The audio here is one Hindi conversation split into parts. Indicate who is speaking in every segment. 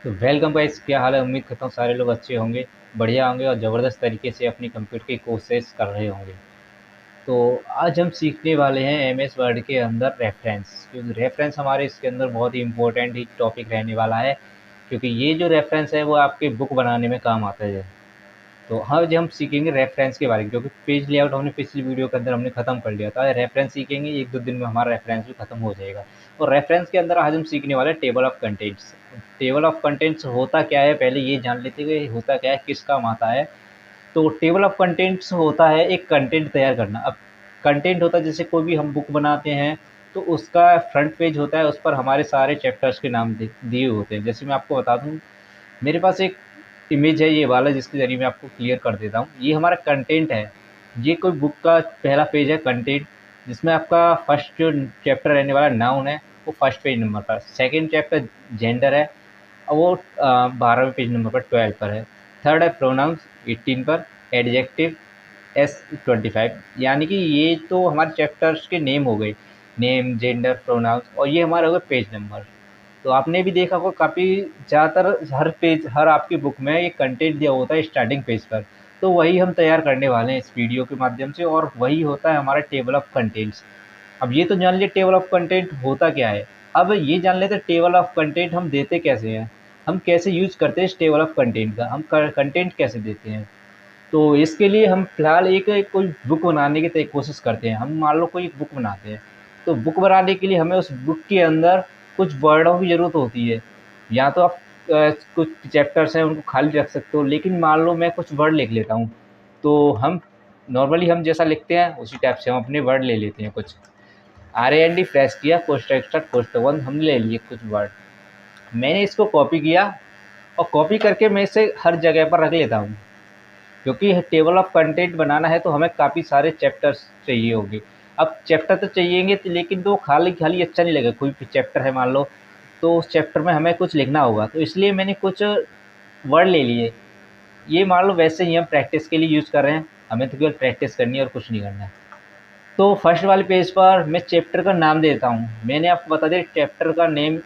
Speaker 1: तो वेलकम गाइस, क्या हाल है। उम्मीद करता हूँ सारे लोग अच्छे होंगे, बढ़िया होंगे और ज़बरदस्त तरीके से अपनी कंप्यूटर की कोर्सेज कर रहे होंगे। तो आज हम सीखने वाले हैं एम एस वर्ड के अंदर रेफरेंस, क्योंकि रेफरेंस हमारे इसके अंदर बहुत ही इंपॉर्टेंट ही टॉपिक रहने वाला है। क्योंकि ये जो रेफरेंस है वो आपके बुक बनाने में काम आता है। तो आज हम सीखेंगे रेफरेंस के बारे में, क्योंकि पेज लेआउट हमने पिछली वीडियो के अंदर हमने ख़त्म कर लिया था। रेफरेंस सीखेंगे, एक दो दिन में हमारा रेफरेंस भी ख़त्म हो जाएगा। और रेफरेंस के अंदर आज हम सीखने वाले हैं table of contents. Table of contents होता क्या है, पहले ये जान लेते हैं कि होता क्या है, किस काम आता है। तो टेबल ऑफ कंटेंट्स होता है एक कंटेंट तैयार करना। अब कंटेंट होता है, जैसे कोई भी हम बुक बनाते हैं तो उसका फ्रंट पेज होता है, उस पर हमारे सारे चैप्टर्स के नाम दिए होते हैं। जैसे मैं आपको बता दूं, मेरे पास एक इमेज है ये वाला, जिसके ज़रिए मैं आपको क्लियर कर देता हूँ। ये हमारा कंटेंट है। ये कोई बुक का पहला पेज है कंटेंट, जिसमें आपका फर्स्ट जो चैप्टर रहने वाला नाउन है वो फर्स्ट पेज नंबर पर, सेकंड चैप्टर जेंडर है और वो 12वें पेज नंबर पर 12 पर है। थर्ड है प्रोनाउंस 18 पर, एडजेक्टिव S25। यानी कि ये तो हमारे चैप्टर्स के नेम हो गए, नेम जेंडर प्रोनाउंस, और ये हमारे हो गए पेज नंबर। तो आपने भी देखा होगा काफ़ी ज़्यादातर हर पेज, हर आपकी बुक में ये कंटेंट दिया होता है स्टार्टिंग पेज पर। तो वही हम तैयार करने वाले हैं इस वीडियो के माध्यम से, और वही होता है हमारा टेबल ऑफ कंटेंट्स। अब ये तो जान लिया टेबल ऑफ कंटेंट होता क्या है। अब ये जान लेते हैं टेबल ऑफ कंटेंट हम देते कैसे हैं, हम कैसे यूज करते हैं इस टेबल ऑफ कंटेंट का, हम कंटेंट कैसे देते हैं। तो इसके लिए हम फिलहाल एक कोई बुक बनाने की कोशिश करते हैं। हम मान लो कोई एक बुक बनाते हैं, तो बुक बनाने के लिए हमें उस बुक के अंदर कुछ वर्डों की ज़रूरत होती है। या तो आप कुछ चैप्टर्स हैं उनको खाली रख सकते हो, लेकिन मान लो मैं कुछ वर्ड लिख लेता हूँ, तो हम नॉर्मली हम जैसा लिखते हैं उसी टाइप से हम अपने वर्ड ले लेते हैं। कुछ RAND प्रेस किया, कोष्टक स्टार्ट कोष्टक बंद, हमने ले लिए कुछ वर्ड। मैंने इसको कॉपी किया और कॉपी करके मैं इसे हर जगह पर रख लेता हूँ। क्योंकि टेबल ऑफ कंटेंट बनाना है तो हमें काफ़ी सारे चैप्टर्स चाहिए होंगे। अब चैप्टर तो चाहिएंगे, लेकिन तो खाली खाली अच्छा नहीं लगेगा। कोई भी चैप्टर है मान लो, तो उस चैप्टर में हमें कुछ लिखना होगा, तो इसलिए मैंने कुछ वर्ड ले लिए। ये मान लो वैसे ही हम प्रैक्टिस के लिए यूज़ कर रहे हैं, हमें तो केवल प्रैक्टिस करनी है और कुछ नहीं करना है। तो फर्स्ट वाले पेज पर मैं चैप्टर का नाम देता हूँ। मैंने आपको बता दिया चैप्टर का नेम,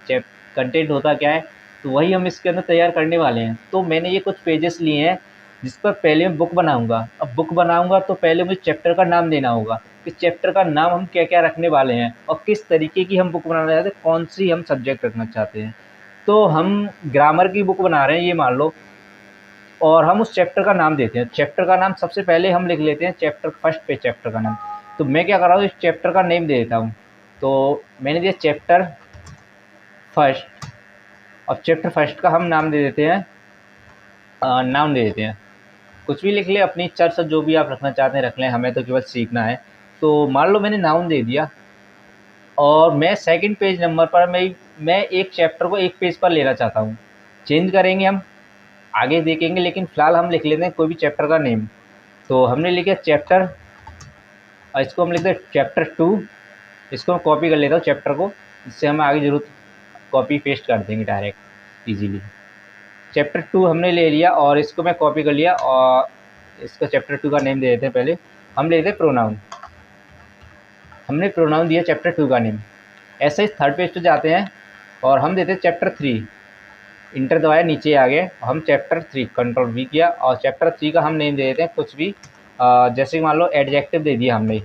Speaker 1: चैप कंटेंट होता क्या है, तो वही हम इसके अंदर तैयार करने वाले हैं। तो मैंने ये कुछ पेजेस लिए हैं जिस पर पहले मैं बुक बनाऊंगा। अब बुक बनाऊंगा तो पहले मुझे चैप्टर का नाम देना होगा कि चैप्टर का नाम हम क्या क्या रखने वाले हैं और किस तरीके की हम बुक बनाना चाहते हैं, कौन सी हम सब्जेक्ट रखना चाहते हैं। तो हम ग्रामर की बुक बना रहे हैं ये मान लो, और हम उस चैप्टर का नाम देते हैं। चैप्टर का नाम सबसे पहले हम लिख लेते हैं चैप्टर फर्स्ट पे, चैप्टर का नाम। तो मैं क्या कर रहा हूँ, इस चैप्टर का नेम दे देता हूँ। तो मैंने दिया चैप्टर फर्स्ट। अब चैप्टर फर्स्ट का हम नाम दे देते हैं, नाम दे देते हैं। कुछ भी लिख ले, अपनी इच्छा से जो भी आप रखना चाहते हैं रख लें, हमें तो केवल सीखना है। तो मान लो मैंने नाउन दे दिया, और मैं सेकंड पेज नंबर पर मैं एक चैप्टर को एक पेज पर लेना चाहता हूँ। चेंज करेंगे हम, आगे देखेंगे, लेकिन फ़िलहाल हम लिख लेते हैं कोई भी चैप्टर का नेम। तो हमने लिखा चैप्टर, और इसको हम लिखते हैं चैप्टर 2। इसको मैं कॉपी कर लेता हूँ चैप्टर को, इससे हमें आगे ज़रूरत कॉपी पेस्ट कर देंगे डायरेक्ट इजीली। चैप्टर 2 हमने ले लिया और इसको मैं कॉपी कर लिया, और इसका चैप्टर 2 का नेम दे देते हैं। पहले हम ले लेते हैं प्रोनाउन। हमने प्रोनाउन दिया चैप्टर 2 का नेम। ऐसे ही थर्ड पेज पे जाते हैं और हम देते हैं चैप्टर 3। इंटर दबाया, नीचे आ गए, हम चैप्टर 3 कंट्रोल V किया और चैप्टर 3 का हम नेम दे देते हैं कुछ भी। जैसे मान लो एडजेक्टिव दे दिया हमने,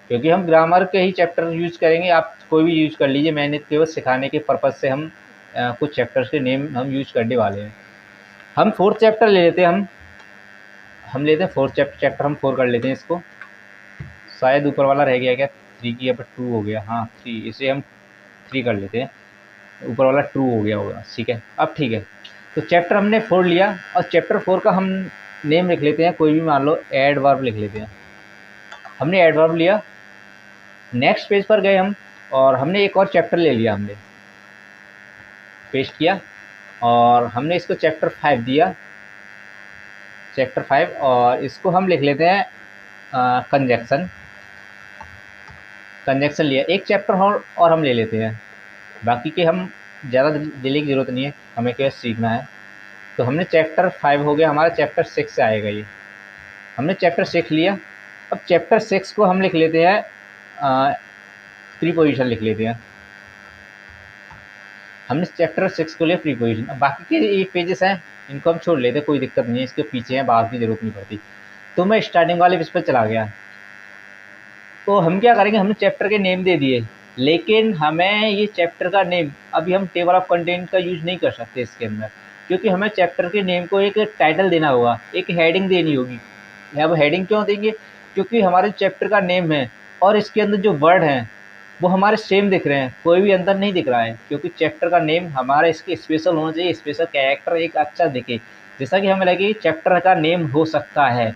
Speaker 1: क्योंकि हम ग्रामर के ही चैप्टर यूज़ करेंगे। आप कोई भी यूज़ कर लीजिए, मैंने केवल सिखाने के पर्पज़ से हम कुछ चैप्टर्स के नेम हम यूज़ करने वाले हैं। हम फोर्थ चैप्टर ले लेते हैं, हम लेते हैं फोर्थ चैप्टर हम 4 कर लेते हैं इसको। शायद ऊपर वाला रह गया क्या, 3 की, या फिर 2 हो गया, हाँ 3, इसे हम 3 कर लेते हैं। ऊपर वाला 2 हो गया होगा, ठीक है। अब ठीक है, तो चैप्टर हमने 4 लिया, और चैप्टर 4 का हम नेम लिख लेते हैं कोई भी, मान लो एडवर्ब लिख लेते हैं। हमने एडवर्ब लिया। नेक्स्ट पेज पर गए हम, और हमने एक और चैप्टर ले लिया, हमने पेस्ट किया, और हमने इसको चैप्टर 5 दिया, चैप्टर 5। और इसको हम लिख लेते हैं कंजक्शन। कंजक्शन लिया, एक चैप्टर और हम ले लेते हैं। बाकी के हम ज़्यादा देने की ज़रूरत नहीं है, हमें केवल सीखना है। तो हमने चैप्टर 5 हो गया, हमारा चैप्टर 6 से आएगा ये। हमने चैप्टर 6 लिया। अब चैप्टर 6 को हम लिख लेते हैं प्रीपोजिशन लिख लेते हैं। हमने चैप्टर 6 को लिया प्रीपोजिशन। अब बाकी के 8 पेजेस हैं, इनको हम छोड़ लेते, कोई दिक्कत नहीं है, इसके पीछे हैं, बात की जरूरत नहीं पड़ती। तो मैं स्टार्टिंग वाले पेज पर चला गया। तो हम क्या करेंगे, हमने चैप्टर के नेम दे दिए, लेकिन हमें ये चैप्टर का नेम अभी हम टेबल ऑफ कंटेंट का यूज नहीं कर सकते इसके अंदर, क्योंकि हमें चैप्टर के नेम को एक टाइटल देना होगा, एक हेडिंग देनी होगी। अब हेडिंग क्यों देंगे, क्योंकि हमारे चैप्टर का नेम है और इसके अंदर जो वर्ड हैं वो हमारे सेम दिख रहे हैं, कोई भी अंदर नहीं दिख रहा है, क्योंकि चैप्टर का नेम हमारा इसके स्पेशल होना चाहिए, स्पेशल कैरेक्टर एक अच्छा दिखे, जैसा कि हमें लगे चैप्टर का नेम हो सकता है।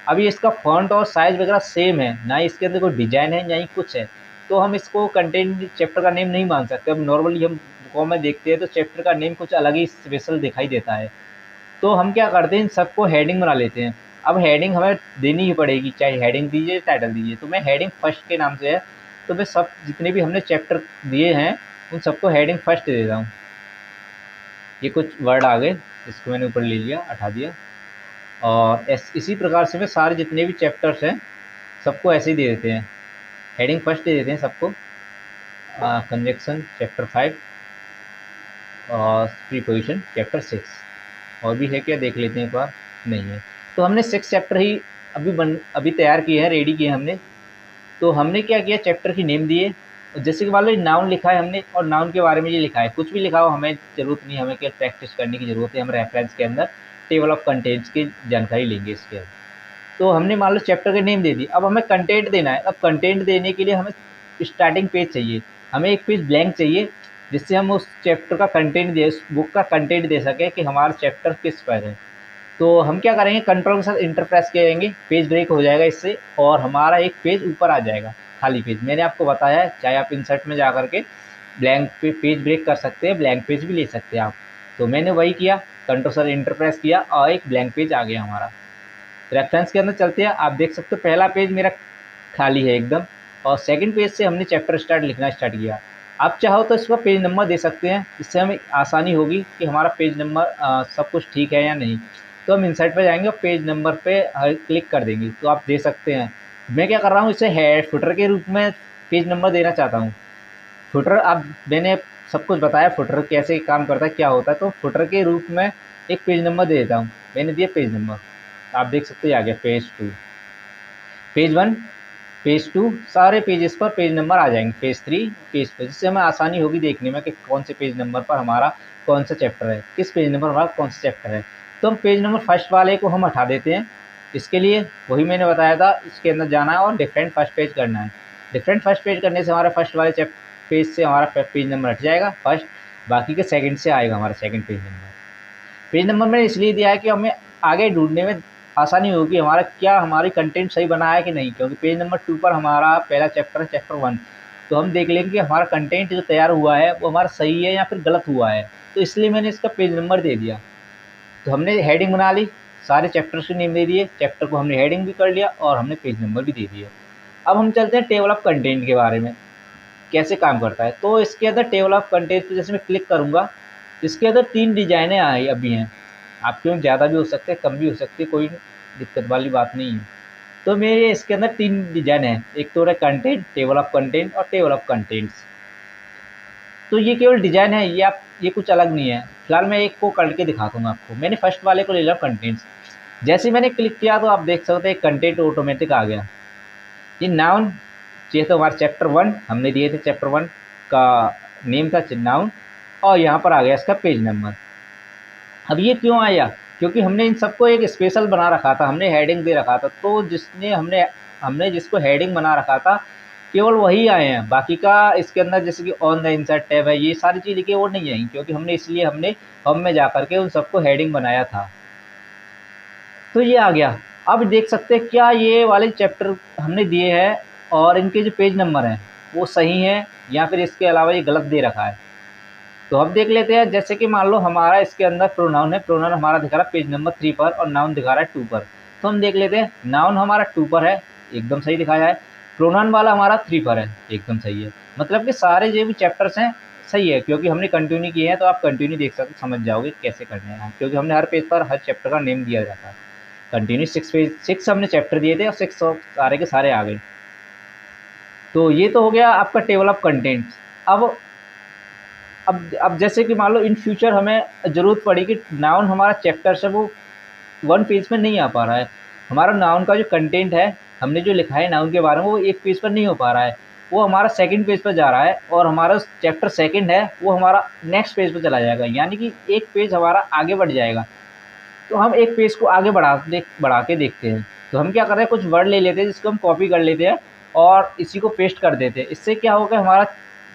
Speaker 1: अभी इसका फॉन्ट और साइज़ वगैरह सेम है, ना इसके अंदर कोई डिज़ाइन है ना ही कुछ है, तो हम इसको कंटेंट चैप्टर का नेम नहीं मान सकते। अब नॉर्मली हम बुकों में देखते हैं तो चैप्टर का नेम कुछ अलग ही स्पेशल दिखाई देता है, तो हम क्या करते हैं, इन सबको हेडिंग बना लेते हैं। अब हेडिंग हमें देनी ही पड़ेगी, चाहे हेडिंग दीजिए टाइटल दीजिए। तो मैं हेडिंग फर्स्ट के नाम से है, तो मैं सब जितने भी हमने चैप्टर दिए हैं उन सबको हेडिंग फर्स्ट दे देता हूँ। ये कुछ वर्ड आ गए, इसको मैंने ऊपर ले लिया, हटा दिया, और इसी प्रकार से मैं सारे जितने भी चैप्टर्स हैं सबको ऐसे ही दे देते हैं, हेडिंग फर्स्ट दे देते हैं सबको। कंजक्शन चैप्टर 5 और प्रीपोजिशन चैप्टर 6। और भी है क्या, देख लेते हैं एक बार। नहीं है, तो हमने 6 चैप्टर ही अभी तैयार किए हैं, रेडी किए हैं हमने। तो हमने क्या किया, चैप्टर की नेम दिए, और जैसे कि मान लो नाउन लिखा है हमने, और नाउन के बारे में ये लिखा है, कुछ भी लिखा हो हमें ज़रूरत नहीं, हमें क्या प्रैक्टिस करने की ज़रूरत है, हम रेफरेंस के अंदर टेबल ऑफ कंटेंट्स की जानकारी लेंगे इसके अंदर। तो हमने मान लो चैप्टर के नेम दे दी, अब हमें कंटेंट देना है। अब कंटेंट देने के लिए हमें स्टार्टिंग पेज चाहिए, हमें एक पेज ब्लैंक चाहिए, जिससे हम उस चैप्टर का कंटेंट दे, उस बुक का कंटेंट दे सकें कि हमारा चैप्टर किस पर है। तो हम क्या करेंगे, कंट्रोल के साथ इंटर प्रेस करेंगे, पेज ब्रेक हो जाएगा इससे, और हमारा एक पेज ऊपर आ जाएगा, खाली पेज। मैंने आपको बताया है, चाहे आप इंसर्ट में जा करके ब्लैंक पेज ब्रेक कर सकते हैं, ब्लैंक पेज भी ले सकते हैं आप। तो मैंने वही किया, कंट्रोल से इंटर प्रेस किया और एक ब्लैंक पेज आ गया हमारा। रेफरेंस के अंदर चलते हैं, आप देख सकते हो पहला पेज मेरा खाली है एकदम, और सेकंड पेज से हमने चैप्टर स्टार्ट लिखना स्टार्ट किया। आप चाहो तो इसका पेज नंबर दे सकते हैं, इससे हमें आसानी होगी कि हमारा पेज नंबर सब कुछ ठीक है या नहीं। तो हम इंसर्ट पे जाएंगे और पेज नंबर पे क्लिक कर देंगे, तो आप दे सकते हैं। मैं क्या कर रहा हूँ, इसे हेड फुटर के रूप में पेज नंबर देना चाहता हूँ। फुटर, अब मैंने सब कुछ बताया फुटर कैसे काम करता है, क्या होता है, तो फुटर के रूप में एक पेज नंबर दे देता हूँ। मैंने दिया पेज नंबर, आप देख सकते हैं आ गया पेज 2, पेज 1, पेज 2, सारे पेजेस पर पेज नंबर आ जाएंगे, पेज 3, पेज 4, जिससे हमें आसानी होगी देखने में कि कौन से पेज नंबर पर हमारा कौन सा चैप्टर है, किस पेज नंबर हमारा कौन सा चैप्टर है। तो हम पेज नंबर फर्स्ट वाले को हम हटा देते हैं। इसके लिए वही मैंने बताया था, इसके अंदर जाना है और डिफरेंट फर्स्ट पेज करना है। डिफरेंट फर्स्ट पेज करने से हमारा फर्स्ट वाले पेज से हमारा पेज नंबर हट जाएगा फर्स्ट, बाकी के सेकंड से आएगा हमारा second page number. Page number मैंने इसलिए दिया है कि हमें आगे ढूंढने में आसानी होगी, हमारा क्या हमारी कंटेंट सही बना है कि नहीं, क्योंकि पेज नंबर 2 पर हमारा पहला चैप्टर है चैप्टर 1, तो हम देख लेंगे कि हमारा कंटेंट जो तैयार हुआ है वो हमारा सही है या फिर गलत हुआ है। तो इसलिए मैंने इसका पेज नंबर दे दिया। तो हमने हेडिंग बना ली, सारे चैप्टर्स के नेम दे दिए, चैप्टर को हमने हेडिंग भी कर लिया और हमने पेज नंबर भी दे दिया। अब हम चलते हैं टेबल ऑफ कंटेंट के बारे में, कैसे काम करता है। तो इसके अंदर टेबल ऑफ कंटेंट पे जैसे मैं क्लिक करूँगा, इसके अंदर 3 डिजाइनें आई अभी हैं, आपके में ज़्यादा भी हो सकते हैं, कम भी हो सकती है, कोई दिक्कत वाली बात नहीं है। तो मेरे इसके अंदर 3 डिजाइन है, एक तो है कंटेंट, टेबल ऑफ कंटेंट और टेबल ऑफ कंटेंट्स। तो ये केवल डिजाइन है, ये कुछ अलग नहीं है। फिलहाल मैं एक को करके दिखाता हूँ आपको। मैंने फर्स्ट वाले को ले लिया कंटेंट्स, जैसे मैंने क्लिक किया तो आप देख सकते हैं कंटेंट ऑटोमेटिक आ गया। ये नाउन, ये तो हमारा चैप्टर 1 हमने दिए थे, चैप्टर 1 का नेम था नाउन, और यहाँ पर आ गया इसका पेज नंबर। अब ये क्यों आया, क्योंकि हमने इन सबको एक स्पेशल बना रखा था, हमने हेडिंग दे रखा था, तो जिसने हमने जिसको हेडिंग बना रखा था केवल वही आए हैं, बाकी का इसके अंदर जैसे कि ऑन द इंसर्ट टैब है, ये सारी चीज़ लिखी वो नहीं आई, क्योंकि हमने होम में जा करके उन सबको हेडिंग बनाया था। तो ये आ गया। अब देख सकते हैं क्या ये वाले चैप्टर हमने दिए हैं और इनके जो पेज नंबर हैं वो सही हैं या फिर इसके अलावा ये गलत दे रखा है। तो अब देख लेते हैं, जैसे कि मान लो हमारा इसके अंदर प्रोनाउन है, प्रोनाउन हमारा दिखा रहा है पेज नंबर 3 पर और नाउन दिखा रहा है 2 पर। तो हम देख लेते हैं, नाउन हमारा 2 पर है, एकदम सही दिखाया है, प्रोनाउन वाला हमारा 3 पर है, एकदम सही है। मतलब कि सारे जो भी चैप्टर्स हैं सही है, क्योंकि हमने कंटिन्यू किए हैं, तो आप कंटिन्यू देख सकते समझ जाओगे कैसे करने हैं, क्योंकि हमने हर पेज पर हर चैप्टर का नेम दिया जाता है। कंटिन्यू 6 हमने चैप्टर दिए थे और 6 सारे के सारे आ गए। तो ये तो हो गया आपका टेबल ऑफ कंटेंट्स। अब अब जैसे कि मान लो इन फ्यूचर हमें ज़रूरत पड़ी कि नाउन हमारा चैप्टर से वो 1 पेज में नहीं आ पा रहा है। हमारा नाउन का जो कंटेंट है, हमने जो लिखा है नाउन के बारे में, वो 1 पेज पर नहीं हो पा रहा है। वो हमारा सेकंड पेज पर जा रहा है और हमारा चैप्टर सेकंड है, वो हमारा नेक्स्ट पेज पे चला जाएगा, यानी कि 1 पेज हमारा आगे बढ़ जाएगा। तो हम 1 पेज को आगे बढ़ा के देखते हैं। तो हम क्या कर रहे हैं, कुछ वर्ड ले लेते हैं जिसको हम कॉपी कर लेते हैं और इसी को पेस्ट कर देते हैं। इससे क्या होगा, हमारा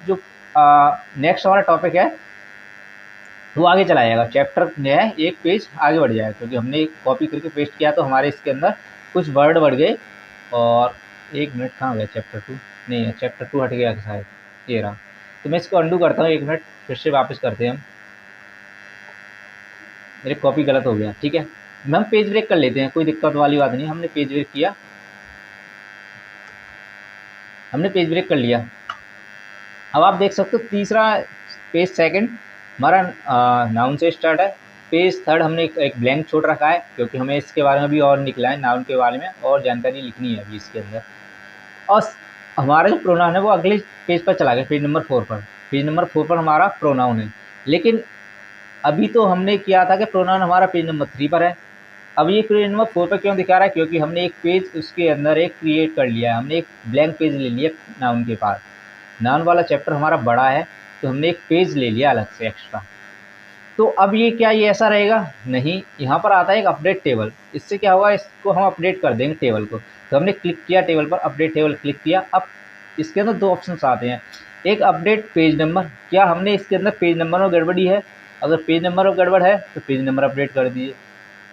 Speaker 1: जो नेक्स्ट हमारा टॉपिक है वो आगे चला जाएगा, चैप्टर में है 1 पेज आगे बढ़ जाएगा, क्योंकि हमने कॉपी करके पेस्ट किया तो हमारे इसके अंदर कुछ वर्ड बढ़ गए। और 1 मिनट कहाँ गया, चैप्टर 2 नहीं है, चैप्टर 2 हट गया शायद, ये रहा। तो मैं इसको अंडू करता हूँ, 1 मिनट फिर से वापस करते हैं हम। मेरे कॉपी गलत हो गया, ठीक है। हम पेज ब्रेक कर लेते हैं, कोई दिक्कत वाली बात नहीं। हमने पेज ब्रेक किया, हमने पेज ब्रेक कर लिया। अब आप देख सकते हो तीसरा पेज सेकंड हमारा नाउन से स्टार्ट है। पेज थर्ड हमने एक ब्लैंक छोड़ रखा है, क्योंकि हमें इसके बारे में भी और निकला है, नाउन के बारे में और जानकारी लिखनी है अभी इसके अंदर। और हमारा जो प्रोनाउन है वो अगले पेज पर चला गया, पेज नंबर 4 पर। पेज नंबर 4 पर हमारा प्रोनाउन है, लेकिन अभी तो हमने किया था कि प्रोनाउन हमारा पेज नंबर 3 पर है। अब ये पेज नंबर 4 पर क्यों दिखा रहा है, क्योंकि हमने एक पेज उसके अंदर एक क्रिएट कर लिया है, हमने एक ब्लैंक पेज ले लिया नाउन के पास। नाउन वाला चैप्टर हमारा बड़ा है, तो हमने एक पेज ले लिया अलग से एक्स्ट्रा। तो अब ये क्या, ये ऐसा रहेगा नहीं, यहाँ पर आता है एक अपडेट टेबल। इससे क्या होगा, इसको हम अपडेट कर देंगे टेबल को। तो हमने क्लिक किया टेबल पर, अपडेट टेबल क्लिक किया। अब इसके अंदर 2 ऑप्शंस आते हैं, एक अपडेट पेज नंबर। क्या हमने इसके अंदर पेज नंबर में गड़बड़ी है, अगर पेज नंबर में गड़बड़ है तो पेज नंबर अपडेट कर दीजिए।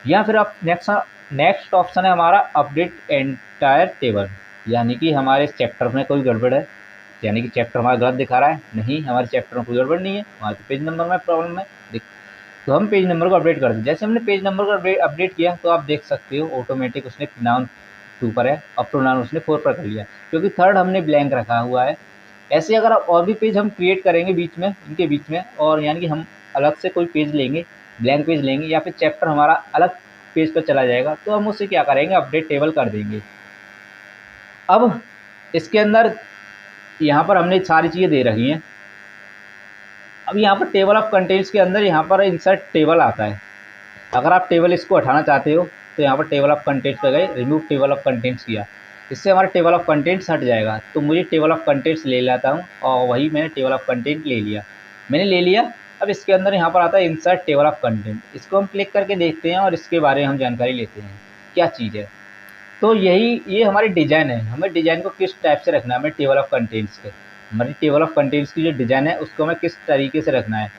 Speaker 1: या फिर आप नेक्स्ट ऑप्शन है हमारा अपडेट एंटायर टेबल, यानी कि हमारे चैप्टर में कोई गड़बड़ है, यानी कि चैप्टर हमारा गलत दिखा रहा है। नहीं, हमारे चैप्टर में कोई गड़बड़ नहीं है, हमारे तो पेज नंबर में प्रॉब्लम है। तो हम पेज नंबर को अपडेट कर दें। जैसे हमने पेज नंबर को अपडेट किया तो आप देख सकते हो ऑटोमेटिक उसने नाउन 2 पर है और प्रोनाउन उसने 4 पर कर लिया, क्योंकि थर्ड हमने ब्लैंक रखा हुआ है। ऐसे अगर और भी पेज हम क्रिएट करेंगे बीच में, इनके बीच में, और यानी कि हम अलग से कोई पेज लेंगे, ब्लैंक पेज लेंगे, या फिर चैप्टर हमारा अलग पेज पर चला जाएगा, तो हम उससे क्या करेंगे, अपडेट टेबल कर देंगे। अब इसके अंदर यहाँ पर हमने सारी चीज़ें दे रखी हैं। अब यहाँ पर टेबल ऑफ कंटेंट्स के अंदर यहाँ पर इंसर्ट टेबल आता है। अगर आप टेबल इसको हटाना चाहते हो तो यहाँ पर टेबल ऑफ कंटेंट्स पे गए, रिमूव टेबल ऑफ कंटेंट्स किया, इससे हमारा टेबल ऑफ कंटेंट्स हट जाएगा। तो मुझे टेबल ऑफ कंटेंट्स ले लेता हूँ और वही मैंने टेबल ऑफ कंटेंट ले लिया, मैंने ले लिया। अब इसके अंदर यहाँ पर आता है इंसर्ट टेबल ऑफ कंटेंट, इसको हम क्लिक करके देखते हैं और इसके बारे में हम जानकारी लेते हैं क्या चीज़ है। तो ये हमारी डिज़ाइन है, हमें डिज़ाइन को किस टाइप से रखना है, हमें टेबल ऑफ कंटेंट्स के, हमारी टेबल ऑफ कंटेंट्स की जो डिज़ाइन है उसको हमें किस तरीके से रखना है,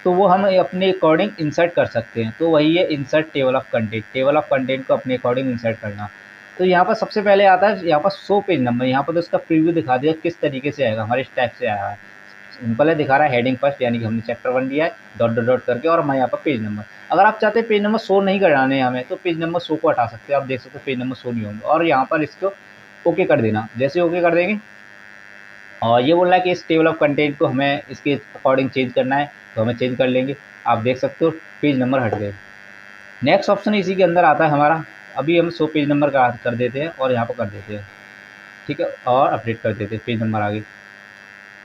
Speaker 1: तो वो हम अपने अकॉर्डिंग इंसर्ट कर सकते हैं। तो वही है insert table of content, table of content को अपने अकॉर्डिंग इंसर्ट करना। तो यहाँ पर सबसे पहले आता है यहाँ पर शो पेज नंबर, यहाँ पर तो उसका प्रीव्यू दिखा दिया किस तरीके से आएगा, हमारे इस टाइप से आया है। सिंपल है, दिखा रहा है हेडिंग फर्स्ट, यानी कि हमने चैप्टर 1 दिया है, डॉट डॉट डॉट करके, और हमारे यहाँ पर पेज नंबर। अगर आप चाहते हैं पेज नंबर शो नहीं कराने हमें, तो पेज नंबर शो को हटा सकते हैं। आप देख सकते हो पेज नंबर शो नहीं होंगे, और यहाँ पर इसको ओके कर देना। जैसे ओके कर देंगे और ये बोल रहा है कि इस टेबल ऑफ कंटेंट को हमें इसके अकॉर्डिंग चेंज करना है, तो हमें चेंज कर लेंगे। आप देख सकते हो पेज नंबर हट गए। नेक्स्ट ऑप्शन इसी के अंदर आता है हमारा, अभी हम 100 पेज नंबर का कर देते हैं और यहाँ पर कर देते हैं, ठीक है, और अपडेट कर देते हैं, पेज नंबर आगे।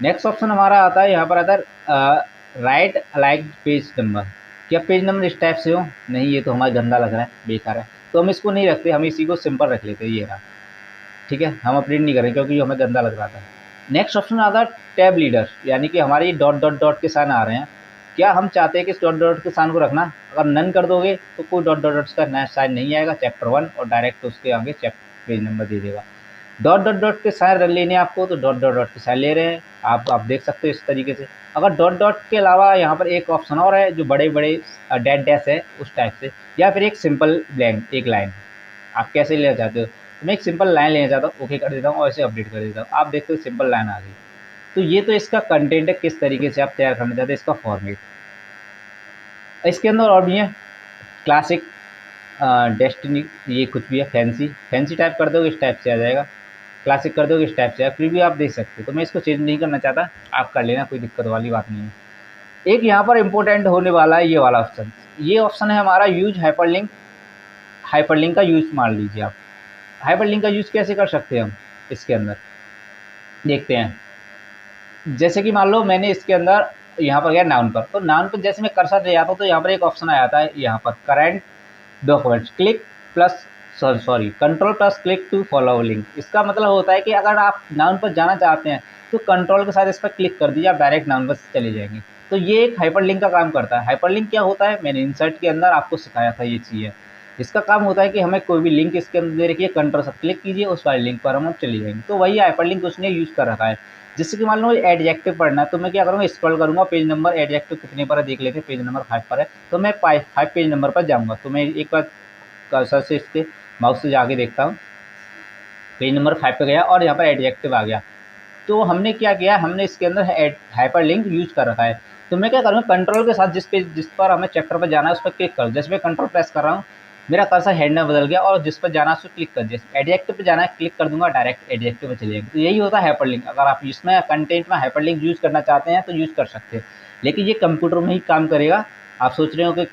Speaker 1: नेक्स्ट ऑप्शन हमारा आता है, यहाँ पर आता है राइट अलाइक पेज नंबर। क्या पेज नंबर इस टाइप से हो, नहीं, ये तो हमारा गंदा लग रहा है, बेकार है, तो हम इसको नहीं रखते, हम इसी को सिंपल रख लेते हैं, ये रहा, ठीक है। हम अपडेट नहीं करें क्योंकि हमें गंदा लग रहा था। नेक्स्ट ऑप्शन आता है टैब लीडर, यानी कि हमारे ये डॉट डॉट डॉट के साइन आ रहे हैं। क्या हम चाहते हैं कि इस डॉट डॉट के साइन को रखना, अगर नन कर दोगे तो कोई डॉट डॉट डॉट का नया साइन नहीं आएगा, चैप्टर 1 और डायरेक्ट उसके आगे चैप्टर पेज नंबर दे देगा। डॉट डॉट डॉट के साइन लेने आपको, तो डॉट डॉट डॉट के साइन ले रहे हैं आप देख सकते हो इस तरीके से। अगर डॉट डॉट के अलावा यहाँ पर एक ऑप्शन और है जो बड़े बड़े डैट डैश है उस टाइप से, या फिर एक सिंपल ब्लैंक एक लाइन, आप कैसे लेना चाहते हो। तो मैं एक सिंपल लाइन लेना चाहता हूँ, ओके कर देता हूँ और इसे अपडेट कर देता हूँ। आप देखते हो सिंपल लाइन आ गई। तो ये तो इसका कंटेंट है, किस तरीके से आप तैयार करना चाहते हैं इसका फॉर्मेट। इसके अंदर और भी है क्लासिक, डेस्टिनी, ये कुछ भी है, फैंसी, फैंसी टाइप कर दोगे इस टाइप से आ जाएगा, क्लासिक कर दोगे इस टाइप से, फिर भी आप देख सकते हो। तो मैं इसको चेंज नहीं करना चाहता, आप कर लेना, कोई दिक्कत वाली बात नहीं है। एक यहाँ पर इंपॉर्टेंट होने वाला है ये वाला ऑप्शन, ये ऑप्शन है हमारा यूज हाइपरलिंक। हाइपरलिंक का यूज मान लीजिए आप, हाइपरलिंक का यूज कैसे कर सकते हैं हम इसके अंदर देखते हैं। जैसे कि मान लो मैंने इसके अंदर यहाँ पर गया नाउन पर, तो नाउन पर जैसे मैं कर्सर ले जाता हूँ तो यहाँ पर एक ऑप्शन आ जाता है, यहाँ पर current documents click plus sorry control plus click to follow link. इसका मतलब होता है कि अगर आप नाउन पर जाना चाहते हैं तो कंट्रोल के साथ इस पर क्लिक कर दीजिए, आप डायरेक्ट नाउन पर चले जाएंगे। तो ये एक हाइपरलिंक का काम करता है। हाइपरलिंक क्या होता है, मैंने इंसर्ट के अंदर आपको सिखाया था ये चीज़। इसका काम होता है कि हमें कोई भी लिंक इसके अंदर दे रखिए, कंट्रोल से क्लिक कीजिए, उस वाले लिंक पर हम चले जाएंगे। तो वही हाइपरलिंक उसने यूज़ कर रखा है। जिससे कि मान लो एडजेक्टिव पढ़ना है तो मैं क्या करूँगा, स्क्रॉल करूँगा, पेज नंबर एडजेक्टिव कितने पर है देख लेते हैं, पेज नंबर 5 पर है, तो मैं 5 पेज नंबर पर जाऊँगा। तो मैं एक बार कर्सर से इसके माउस से जाके देखता हूँ, पेज नंबर 5 पे गया और यहाँ पर एडजेक्टिव आ गया। तो हमने क्या किया, हमने इसके अंदर हाइपर लिंक यूज कर रखा है। तो मैं क्या करूँगा, कंट्रोल के साथ जिस पर हमें चैप्टर पर जाना है उस पर क्लिक करूँ। जैसे मैं कंट्रोल प्रेस कर रहा हूँ, मेरा कर्सर हेड में बदल गया और जिस पर जाना है उस पर क्लिक कर दिया। एडजेक्टिव पे जाना है, क्लिक कर दूंगा, डायरेक्ट एडजेक्टिव पे चले जाएंगे। तो यही होता है हाइपर लिंक। अगर आप इसमें कंटेंट में हाइपर लिंक यूज़ करना चाहते हैं तो यूज़ कर सकते हैं, लेकिन ये कंप्यूटर में ही काम करेगा। आप सोच रहे हो कि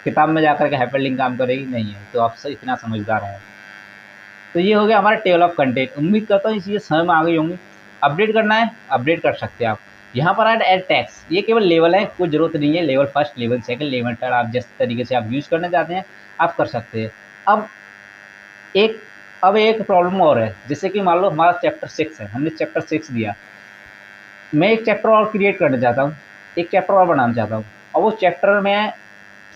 Speaker 1: किताब में जाकर के हाइपर लिंक काम करेगी, नहीं है। तो आप इतना समझदार हैं। तो ये हो गया हमारा टेबल ऑफ कंटेंट। उम्मीद करता हूँ इसी समझ में आ गई होंगी। अपडेट करना है, अपडेट कर सकते हैं आप। यहाँ पर ऐड टैक्स, ये केवल लेवल है, कोई ज़रूरत नहीं है level first, level second, level third, आप जिस तरीके से आप यूज़ करना चाहते हैं आप कर सकते हैं। अब एक एक प्रॉब्लम और है, जैसे कि मान लो हमारा चैप्टर 6 है, हमने चैप्टर 6 दिया, मैं एक चैप्टर और क्रिएट करना चाहता हूँ, एक चैप्टर और बनाना चाहता हूँ, और वो चैप्टर मैं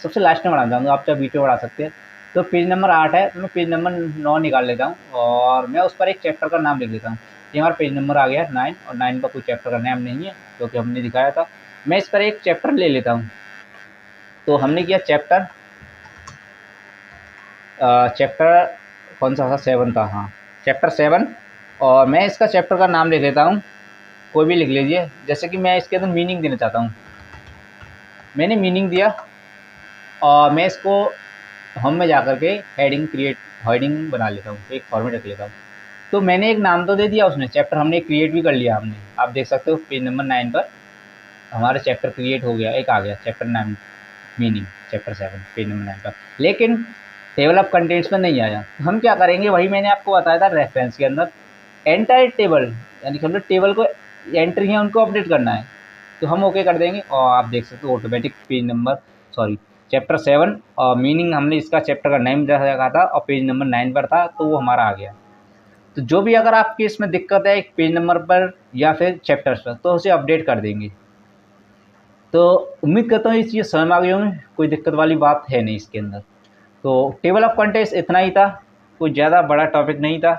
Speaker 1: सबसे लास्ट में बनाना चाहूँगा। आप चाहे वीडियो बढ़ा सकते हैं। तो पेज नंबर 8 है, तो मैं पेज नंबर 9 निकाल लेता हूँ और मैं उस पर एक चैप्टर का नाम लिख लेता हूँ। ये हमारा पेज नंबर आ गया 9, और 9 पर कोई चैप्टर का नाम नहीं है क्योंकि तो हमने दिखाया था। मैं इस पर एक चैप्टर ले लेता हूँ। तो हमने किया चैप्टर चैप्टर कौन सा था, 7 था, हाँ चैप्टर 7। और मैं इसका चैप्टर का नाम लिख लेता हूँ, कोई भी लिख लीजिए। जैसे कि मैं इसके अंदर मीनिंग देना चाहता हूँ, मैंने मीनिंग दिया और मैं इसको होम में जाकर के हेडिंग बना लेता हूँ, एक फॉर्मेट रख लेता हूँ। तो मैंने एक नाम तो दे दिया उसने, चैप्टर हमने क्रिएट भी कर लिया हमने। आप देख सकते हो पेज नंबर 9 पर हमारा चैप्टर क्रिएट हो गया, एक आ गया chapter 9 meaning, chapter 7 page number 9 पर। लेकिन टेबल ऑफ कंटेंट्स में नहीं आया। तो हम क्या करेंगे, वही मैंने आपको बताया था रेफरेंस के अंदर, एंटायर टेबल, यानी कि हम लोग टेबल को एंट्री है उनको अपडेट करना है। तो हम ओके कर देंगे और आप देख सकते हो ऑटोमेटिक पेज नंबर चैप्टर 7 और मीनिंग हमने इसका चैप्टर का नेम रखा था और पेज नंबर 9 पर था, तो वो हमारा आ गया। तो जो भी अगर आपकी इसमें दिक्कत है एक पेज नंबर पर या फिर चैप्टर्स पर, तो उसे अपडेट कर देंगे। तो उम्मीद करता हूँ ये चीज़ समझ में आ गई होंगी, कोई दिक्कत वाली बात है नहीं इसके अंदर। तो टेबल ऑफ कंटेंट्स इतना ही था, कोई ज़्यादा बड़ा टॉपिक नहीं था।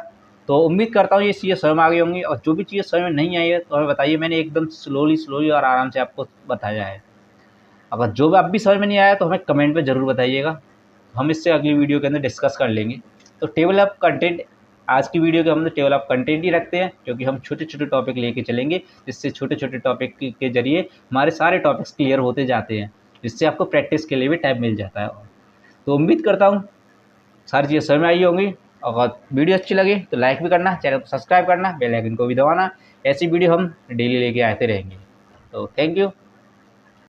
Speaker 1: तो उम्मीद करता हूँ ये चीज़ें समझ में आ गई होंगी, और जो भी चीज़ें समझ में नहीं आई है तो हमें बताइए, मैंने एकदम स्लोली और आराम से आपको बताया है। अगर जो भी अब भी समझ में नहीं आया तो हमें कमेंट में ज़रूर बताइएगा, हम इससे अगली वीडियो के अंदर डिस्कस कर लेंगे। तो टेबल ऑफ कंटेंट आज की वीडियो के हम टेबल ऑफ कंटेंट ही रखते हैं, क्योंकि हम छोटे छोटे टॉपिक लेके चलेंगे, जिससे छोटे छोटे टॉपिक के जरिए हमारे सारे टॉपिक्स क्लियर होते जाते हैं, जिससे आपको प्रैक्टिस के लिए भी टाइम मिल जाता है। तो उम्मीद करता हूँ सारी चीज़ें समझ में आई होंगी। अगर वीडियो अच्छी लगी तो लाइक भी करना, चैनल को सब्सक्राइब करना, बेल आइकन को भी दबाना। ऐसी वीडियो हम डेली लेके आते रहेंगे। तो थैंक यू।